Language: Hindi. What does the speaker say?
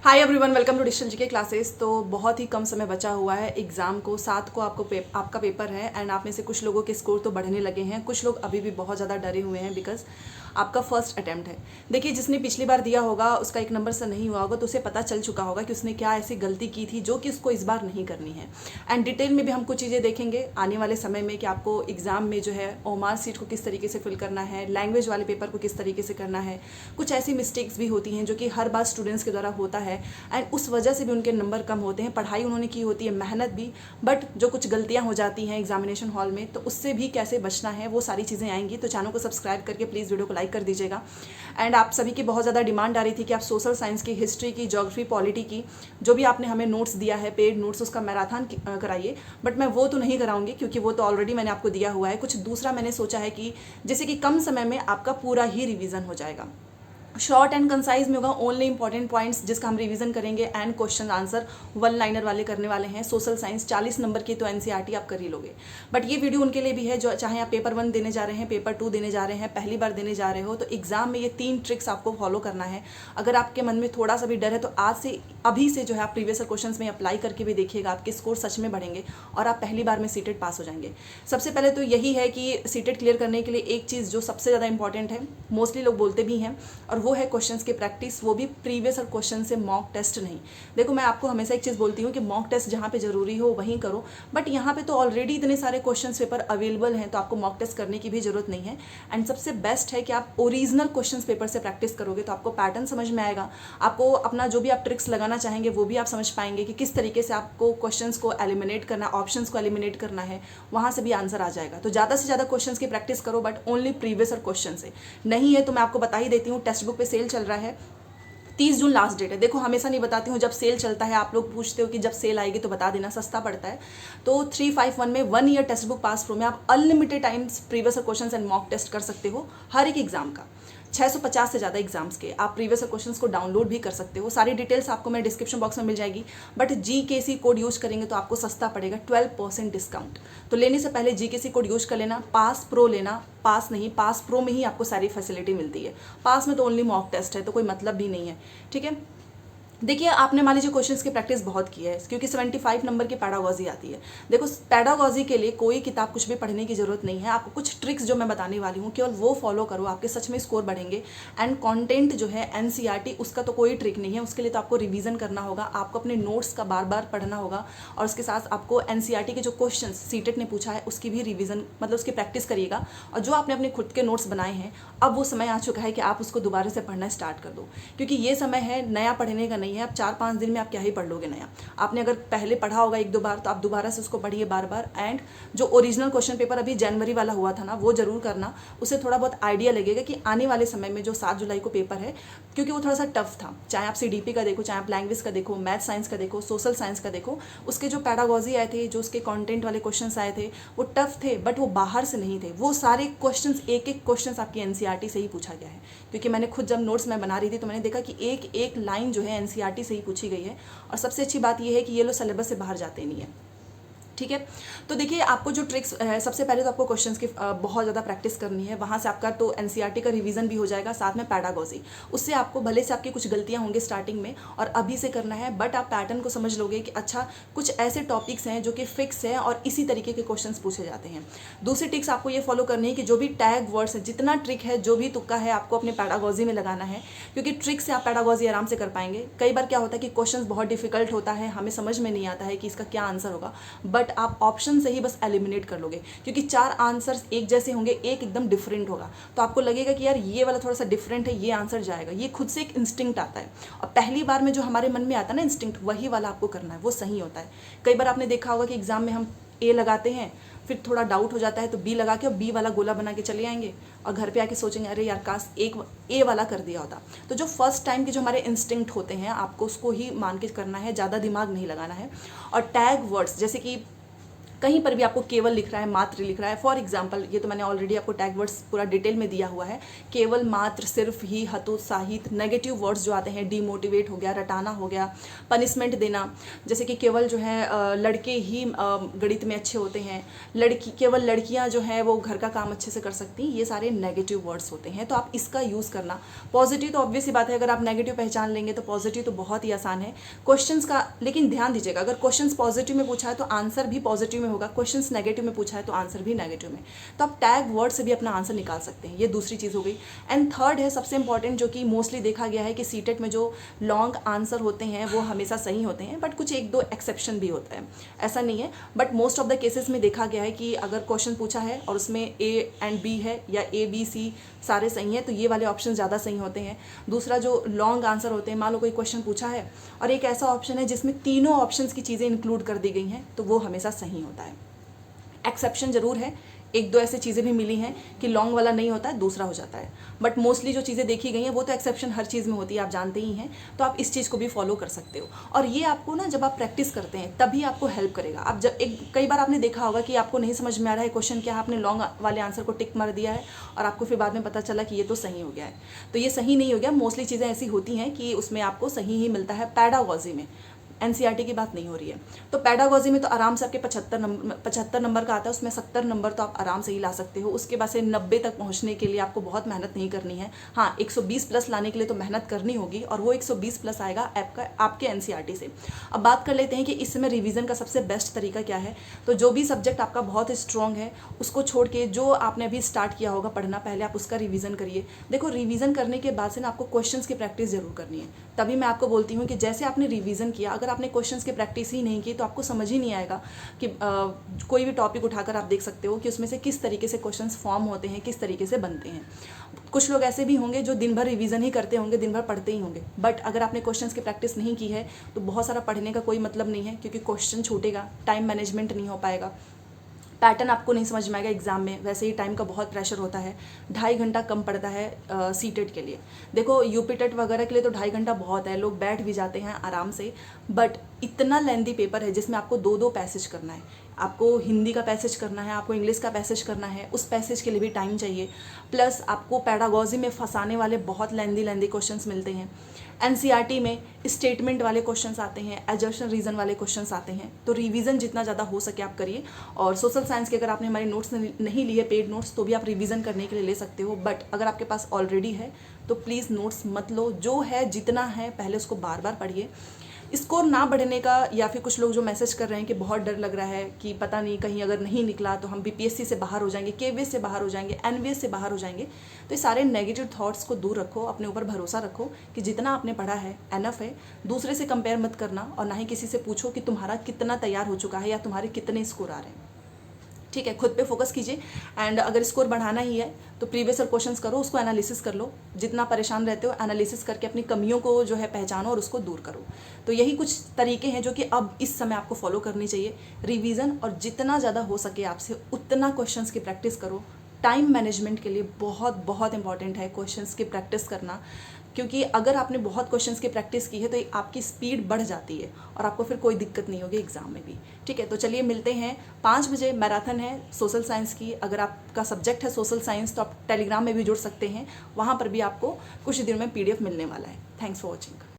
Hi everyone, welcome to digital GK classes. तो बहुत ही कम समय बचा हुआ है एग्ज़ाम को। 7 को आपका पेपर है एंड आप में से कुछ लोगों के स्कोर तो बढ़ने लगे हैं, कुछ लोग अभी भी बहुत ज़्यादा डरे हुए हैं बिकॉज आपका फर्स्ट अटैम्प्ट है। देखिए, जिसने पिछली बार दिया होगा उसका एक नंबर से नहीं हुआ होगा तो उसे पता चल चुका होगा कि उसने क्या ऐसी गलती की थी जो कि उसको इस बार नहीं करनी है। एंड डिटेल में भी हम कुछ चीज़ें देखेंगे आने वाले समय में कि आपको एग्ज़ाम में जो है ओमार सीट को किस तरीके से फिल करना है, लैंग्वेज वाले पेपर को किस तरीके से करना है। कुछ ऐसी मिस्टेक्स भी होती हैं जो कि हर बार स्टूडेंट्स के द्वारा होता है एंड उस वजह से भी उनके नंबर कम होते हैं। पढ़ाई उन्होंने की होती है, मेहनत भी, बट जो कुछ गलतियां हो जाती हैं एग्जामिनेशन हॉल में तो उससे भी कैसे बचना है वो सारी चीज़ें आएंगी। तो चैनल को सब्सक्राइब करके प्लीज़ वीडियो को लाइक कर दीजिएगा। एंड आप सभी की बहुत ज़्यादा डिमांड आ रही थी कि आप सोशल साइंस की, हिस्ट्री की, ज्योग्राफी, पॉलिटी की जो भी आपने हमें नोट्स दिया है, पेड नोट्स, उसका मैराथन कराइए। बट मैं वो तो नहीं कराऊंगी क्योंकि वो तो ऑलरेडी मैंने आपको दिया हुआ है। कुछ दूसरा मैंने सोचा है कि जैसे कि कम समय में आपका पूरा ही रिवीजन हो जाएगा। शॉर्ट एंड कंसाइज में होगा, ओनली इंपॉर्टेंट पॉइंट्स जिसका हम रिवीजन करेंगे and question answer one liner वाले करने वाले हैं। सोशल साइंस 40 नंबर की तो एनसीईआरटी आप कर ही लोगे। बट ये वीडियो उनके लिए भी है जो चाहे आप पेपर 1 देने जा रहे हैं, पेपर 2 देने जा रहे हैं, पहली बार देने जा रहे हो तो एग्जाम में ये 3 ट्रिक्स आपको फॉलो करना है। अगर आपके मन में थोड़ा सा भी डर है तो आज से, अभी से जो है आप प्रीवियस क्वेश्चन में अप्लाई करके भी देखिएगा, आपके स्कोर सच में बढ़ेंगे और आप पहली बार में सीटेट पास हो जाएंगे। सबसे पहले तो यही है कि सीटेट क्लियर करने के लिए एक चीज़ जो सबसे ज़्यादा इंपॉर्टेंट है, मोस्टली लोग बोलते भी हैं, और वो है क्वेश्चंस के प्रैक्टिस, वो भी प्रीवियस और क्वेश्चन से, मॉक टेस्ट नहीं। देखो, मैं आपको हमेशा एक चीज़ बोलती हूँ कि मॉक टेस्ट जहाँ पे जरूरी हो वहीं करो, बट यहाँ पे तो ऑलरेडी इतने सारे क्वेश्चन पेपर अवेलेबल हैं तो आपको मॉक टेस्ट करने की भी जरूरत नहीं है। एंड सबसे बेस्ट है कि आप ओरिजिनल क्वेश्चन पेपर से प्रैक्टिस करोगे तो आपको पैटर्न समझ में आएगा, आपको अपना जो भी आप ट्रिक्स लगाना चाहेंगे वो भी आप समझ पाएंगे कि किस तरीके से आपको क्वेश्चन को एलिमिनेट करना, ऑप्शन को एलिमिनेट करना है, वहाँ से भी आंसर आ जाएगा। तो ज़्यादा से ज़्यादा क्वेश्चन की प्रैक्टिस करो, बट ओनली प्रीवियस और क्वेश्चन से नहीं है तो मैं आपको बता ही देती हूँ, टेक्स्ट बुक पे सेल चल रहा है, 30 जून लास्ट डेट है। देखो, हमेशा नहीं बताती हूँ जब सेल चलता है, आप लोग पूछते हो कि जब सेल आएगी तो बता देना, सस्ता पड़ता है। तो 351 में 1 year text book pass pro में आप unlimited times previous question and mock test कर सकते हो हर एक एग्जाम का। 650 से ज़्यादा एग्जाम्स के आप प्रीवियस क्वेश्चंस को डाउनलोड भी कर सकते हो। सारी डिटेल्स आपको मेरे डिस्क्रिप्शन बॉक्स में मिल जाएगी। बट जीकेसी कोड यूज करेंगे तो आपको सस्ता पड़ेगा, 12% डिस्काउंट। तो लेने से पहले जीकेसी कोड यूज कर लेना, पास प्रो लेना, पास नहीं, पास प्रो में ही आपको सारी फैसिलिटी मिलती है। पास में तो ओनली मॉक टेस्ट है तो कोई मतलब भी नहीं है, ठीक है। देखिए, आपने मान लीजिए क्वेश्चंस की प्रैक्टिस बहुत की है क्योंकि 75 नंबर की पैडागॉजी आती है। देखो, पैडागॉजी के लिए कोई किताब कुछ भी पढ़ने की जरूरत नहीं है। आपको कुछ ट्रिक्स जो मैं बताने वाली हूँ केवल वो फॉलो करो, आपके सच में स्कोर बढ़ेंगे। एंड कंटेंट जो है एनसीईआरटी, उसका तो कोई ट्रिक नहीं है, उसके लिए तो आपको रिवीजन करना होगा, आपको अपने नोट्स का बार बार पढ़ना होगा और उसके साथ आपको एनसीईआरटी के जो क्वेश्चन सीटेट ने पूछा है उसकी भी रिवीजन, मतलब उसकी प्रैक्टिस करिएगा। और जो आपने अपने खुद के नोट्स बनाए हैं, अब वो समय आ चुका है कि आप उसको दोबारा से पढ़ना स्टार्ट कर दो, क्योंकि ये समय है नया पढ़ने का नहीं है। अब 4-5 दिन में आप क्या ही पढ़ लोगे नया। आपने अगर पहले पढ़ा होगा 1-2 बार तो आप दोबारा से उसको पढ़िए बार बार। एंड जो ओरिजिनल क्वेश्चन पेपर अभी जनवरी वाला हुआ था ना, वो जरूर करना, उससे थोड़ा बहुत आइडिया लगेगा कि आने वाले समय में जो 7 जुलाई को पेपर है, क्योंकि वो थोड़ा सा टफ था। चाहे आप सीडीपी का देखो, चाहे आप लैंग्वेज का देखो, मैथ साइंस का देखो, सोशल साइंस का देखो, उसके जो पैडागॉजी आए थे, जो उसके कंटेंट वाले क्वेश्चन आए थे वो टफ थे, बट वो बाहर से नहीं थे। वो सारे क्वेश्चन, एक एक क्वेश्चन आपकी एनसीईआरटी से ही पूछा गया है, क्योंकि मैंने खुद जब नोट्स मैं बना रही थी तो मैंने देखा कि एक एक लाइन जो है एनसीईआरटी से ही पूछी गई है। और सबसे अच्छी बात यह है कि ये लोग सिलेबस से बाहर जाते नहीं है, ठीक है। तो देखिए, आपको जो ट्रिक्स, सबसे पहले तो आपको क्वेश्चंस की बहुत ज़्यादा प्रैक्टिस करनी है। वहाँ से आपका तो एनसीईआरटी का रिवीजन भी हो जाएगा, साथ में पैडागॉजी। उससे आपको भले से आपकी कुछ गलतियाँ होंगी स्टार्टिंग में और अभी से करना है, बट आप पैटर्न को समझ लोगे कि अच्छा कुछ ऐसे टॉपिक्स हैं जो कि फिक्स है और इसी तरीके के क्वेश्चंस पूछे जाते हैं। दूसरी ट्रिक्स आपको ये फॉलो करनी है कि जो भी टैग वर्ड्स है, जितना ट्रिक है, जो भी तुक्का है, आपको अपने पैडागॉजी में लगाना है, क्योंकि ट्रिक से आप पैडागॉजी आराम से कर पाएंगे। कई बार क्या होता है कि क्वेश्चन बहुत डिफिकल्ट होता है, हमें समझ में नहीं आता है कि इसका क्या आंसर होगा, बट आप ऑप्शन से ही बस एलिमिनेट कर लोगे, क्योंकि 4 आंसर्स एक जैसे होंगे, एक एकदम डिफरेंट होगा, तो आपको लगेगा कि यार ये वाला थोड़ा सा डिफरेंट है, ये आंसर जाएगा। ये खुद से एक इंस्टिंक्ट आता है और पहली बार में जो हमारे मन में आता है ना इंस्टिंक्ट, वही वाला आपको करना है, वो सही होता है। कई बार आपने देखा होगा कि एग्जाम में हम ए लगाते हैं, फिर थोड़ा डाउट हो जाता है तो बी लगा के और बी वाला गोला बना के चले आएंगे और घर पे आके सोचेंगे अरे यार काश एक ए वाला कर दिया होता। तो जो फर्स्ट टाइम के जो हमारे इंस्टिंक्ट होते हैं, आपको उसको ही मान के करना है, ज़्यादा दिमाग नहीं लगाना है। और टैग वर्ड्स, जैसे कि कहीं पर भी आपको केवल लिख रहा है, मात्र लिख रहा है, फॉर एग्जाम्पल ये तो मैंने ऑलरेडी आपको टैग वर्ड्स पूरा डिटेल में दिया हुआ है, केवल, मात्र, सिर्फ, ही, हतोत्साहित, नेगेटिव वर्ड्स जो आते हैं, डीमोटिवेट हो गया, रटाना हो गया, पनिशमेंट देना, जैसे कि केवल जो है लड़के ही गणित में अच्छे होते हैं, केवल लड़कियां जो है वो घर का काम अच्छे से कर सकती हैं, ये सारे नेगेटिव वर्ड्स होते हैं। तो आप इसका यूज़ करना। पॉजिटिव तो ऑब्वियस ही बात है, अगर आप नेगेटिव पहचान लेंगे तो पॉजिटिव तो बहुत ही आसान है। क्वेश्चंस का लेकिन ध्यान दीजिएगा, अगर क्वेश्चंस पॉजिटिव में पूछा है तो आंसर भी पॉजिटिव में होगा, क्वेश्चंस नेगेटिव में पूछा है तो आंसर भी नेगेटिव में। तो आप टैग वर्ड से भी अपना आंसर निकाल सकते हैं। ये दूसरी चीज़ हो गई। एंड थर्ड है सबसे इंपॉर्टेंट, जो कि मोस्टली देखा गया है कि सीटेट में जो लॉन्ग आंसर होते हैं वो हमेशा सही होते हैं, बट कुछ एक दो एक्सेप्शन भी होता है, ऐसा नहीं है, but most of the cases में देखा गया है कि अगर क्वेश्चन पूछा है और उसमें ए एंड बी है या ए बी सी सारे सही हैं तो ये वाले ऑप्शन ज़्यादा सही होते हैं। दूसरा जो लॉन्ग आंसर होते हैं, मान लो कोई क्वेश्चन पूछा है और एक ऐसा ऑप्शन है जिसमें तीनों ऑप्शंस की चीज़ें इंक्लूड कर दी गई हैं, तो वो हमेशा सही होता है। एक्सेप्शन ज़रूर है, एक दो ऐसी चीज़ें भी मिली हैं कि लॉन्ग वाला नहीं होता है, दूसरा हो जाता है, बट मोस्टली जो चीज़ें देखी गई हैं वो तो एक्सेप्शन हर चीज़ में होती है, आप जानते ही हैं। तो आप इस चीज़ को भी फॉलो कर सकते हो, और ये आपको ना जब आप प्रैक्टिस करते हैं तभी आपको हेल्प करेगा। आप जब कई बार आपने देखा होगा कि आपको नहीं समझ में आ रहा है क्वेश्चन क्या है, आपने लॉन्ग वाले आंसर को टिक मार दिया है और आपको फिर बाद में पता चला कि ये तो सही हो गया है। तो ये सही नहीं हो गया। मोस्टली चीज़ें ऐसी होती हैं कि उसमें आपको सही ही मिलता है। पैडागॉजी में, एनसीईआरटी की बात नहीं हो रही है, तो पैडागॉजी में तो आराम से आपके 75 नंबर का आता है, उसमें 70 नंबर तो आप आराम से ही ला सकते हो। उसके बाद से 90 तक पहुंचने के लिए आपको बहुत मेहनत नहीं करनी है। हाँ, 120 प्लस लाने के लिए तो मेहनत करनी होगी, और वो 120 प्लस आएगा आपके एनसीईआरटी से। अब बात कर लेते हैं कि इस समय रिवीजन का सबसे बेस्ट तरीका क्या है। तो जो भी सब्जेक्ट आपका बहुत स्ट्रॉन्ग है उसको छोड़ के जो आपने अभी स्टार्ट किया होगा पढ़ना, पहले आप उसका रिवीजन करिए। देखो, रिवीजन करने के बाद से ना आपको क्वेश्चंस की प्रैक्टिस जरूर करनी है। तभी मैं आपको बोलती हूँ कि जैसे आपने रिवीजन किया, अगर आपने क्वेश्चंस की प्रैक्टिस ही नहीं की तो आपको समझ ही नहीं आएगा कि कोई भी टॉपिक उठाकर आप देख सकते हो कि उसमें से किस तरीके से क्वेश्चंस फॉर्म होते हैं, किस तरीके से बनते हैं। कुछ लोग ऐसे भी होंगे जो दिन भर रिवीजन ही करते होंगे, दिन भर पढ़ते ही होंगे, बट अगर आपने क्वेश्चंस की प्रैक्टिस नहीं की है तो बहुत सारा पढ़ने का कोई मतलब नहीं है, क्योंकि क्वेश्चन छूटेगा, टाइम मैनेजमेंट नहीं हो पाएगा, पैटर्न आपको नहीं समझ में आएगा एग्जाम में। वैसे ही टाइम का बहुत प्रेशर होता है, 2.5 घंटा कम पड़ता है सीटेट के लिए। देखो, यूपी टेट वगैरह के लिए तो 2.5 घंटा बहुत है, लोग बैठ भी जाते हैं आराम से, बट इतना लेंदी पेपर है जिसमें आपको 2-2 पैसेज करना है, आपको हिंदी का पैसेज करना है, आपको इंग्लिश का पैसेज करना है, उस पैसेज के लिए भी टाइम चाहिए, प्लस आपको पैडागॉजी में फंसाने वाले बहुत लेंदी क्वेश्चंस मिलते हैं। एनसीईआरटी में स्टेटमेंट वाले क्वेश्चंस आते हैं, एजर्शन रीजन वाले क्वेश्चंस आते हैं। तो रिवीजन जितना ज़्यादा हो सके आप करिए। और सोशल साइंस के अगर आपने हमारे नोट्स नहीं लिए, पेड नोट्स, तो भी आप रिवीजन करने के लिए ले सकते हो, बट अगर आपके पास ऑलरेडी है तो प्लीज़ नोट्स मत लो। जो है जितना है पहले उसको बार बार पढ़िए। स्कोर ना बढ़ने का, या फिर कुछ लोग जो मैसेज कर रहे हैं कि बहुत डर लग रहा है कि पता नहीं कहीं अगर नहीं निकला तो हम बीपीएससी से बाहर हो जाएंगे, केवीएस से बाहर हो जाएंगे, एनवीएस से बाहर हो जाएंगे, तो ये सारे नेगेटिव थॉट्स को दूर रखो, अपने ऊपर भरोसा रखो कि जितना आपने पढ़ा है एनफ है। दूसरे से कंपेयर मत करना, और ना ही किसी से पूछो कि तुम्हारा कितना तैयार हो चुका है या तुम्हारे कितने स्कोर आ रहे हैं। ठीक है, खुद पे फोकस कीजिए। एंड अगर स्कोर बढ़ाना ही है तो प्रीवियस ईयर क्वेश्चंस करो, उसको एनालिसिस कर लो। जितना परेशान रहते हो एनालिसिस करके अपनी कमियों को जो है पहचानो और उसको दूर करो। तो यही कुछ तरीके हैं जो कि अब इस समय आपको फॉलो करनी चाहिए। रिवीजन, और जितना ज़्यादा हो सके आपसे उतना क्वेश्चंस की प्रैक्टिस करो। टाइम मैनेजमेंट के लिए बहुत बहुत इंपॉर्टेंट है क्वेश्चंस की प्रैक्टिस करना, क्योंकि अगर आपने बहुत क्वेश्चंस की प्रैक्टिस की है तो आपकी स्पीड बढ़ जाती है और आपको फिर कोई दिक्कत नहीं होगी एग्जाम में भी। ठीक है, तो चलिए मिलते हैं 5 बजे। मैराथन है सोशल साइंस की। अगर आपका सब्जेक्ट है सोशल साइंस तो आप टेलीग्राम में भी जुड़ सकते हैं, वहाँ पर भी आपको कुछ दिनों में PDF मिलने वाला है। Thanks for watching.